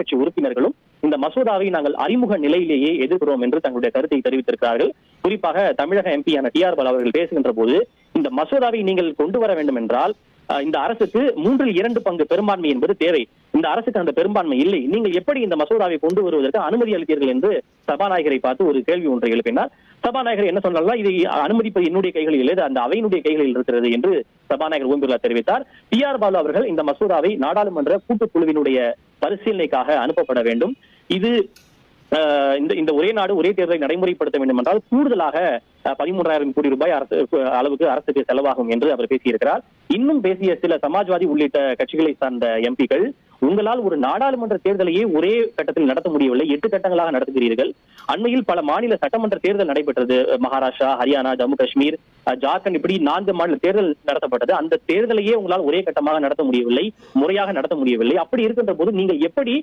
எதிர்க்கட்சி உறுப்பினர்களும் இந்த மசோதாவை நாங்கள் அறிமுக நிலையிலேயே எதிர்க்கிறோம் என்று தங்களுடைய கருத்தை தெரிவித்திருக்கிறார்கள். குறிப்பாக தமிழக எம்பியான டி ஆர் பாலு அவர்கள் பேசுகின்ற போது, இந்த மசோதாவை நீங்கள் கொண்டு வர வேண்டும் என்றால் இந்த அரசுக்கு 3/2 பெரும்பான்மை என்பது தேவை. இந்த அரசுக்கு அந்த பெரும்பான்மை இல்லை. நீங்கள் எப்படி இந்த மசோதாவை கொண்டு வருவதற்கு அனுமதி அளித்தீர்கள் என்று சபாநாயகரை பார்த்து ஒரு கேள்வி ஒன்றை எழுப்பினார். சபாநாயகர் என்ன சொன்னாலும் இதை அனுமதிப்பது என்னுடைய கைகளில் இல்லை, அந்த அவையினுடைய கைகளில் இருக்கிறது என்று சபாநாயகர் ஓம் பிர்லா தெரிவித்தார். டி ஆர் பாலு அவர்கள் இந்த மசோதாவை நாடாளுமன்ற கூட்டுக்குழுவினுடைய பரிசீலனைக்காக அனுப்பப்பட வேண்டும். இது இந்த ஒரே நாடு ஒரே தேர்தலை நடைமுறைப்படுத்த வேண்டும் என்றால் கூடுதலாக 13,000 கோடி ரூபாய் அளவுக்கு அரசுக்கு செலவாகும் என்று அவர் பேசியிருக்கிறார். இன்னும் பேசிய சில சமாஜ்வாதி உள்ளிட்ட கட்சிகளை சார்ந்த எம்பிக்கள், உங்களால் ஒரு நாடாளுமன்ற தேர்தலையே ஒரே கட்டத்தில் நடத்த முடியவில்லை, 8 கட்டங்களாக நடத்துகிறீர்கள். அண்மையில் பல மாநில சட்டமன்ற தேர்தல் நடைபெற்றது. மகாராஷ்டிரா, ஹரியானா, ஜம்மு காஷ்மீர், ஜார்க்கண்ட், இப்படி 4 மாநில தேர்தல் நடத்தப்பட்டது. அந்த தேர்தலையே உங்களால் ஒரே கட்டமாக நடத்த முடியவில்லை, முறையாக நடத்த முடியவில்லை. அப்படி இருக்கின்ற போது நீங்கள் எப்படி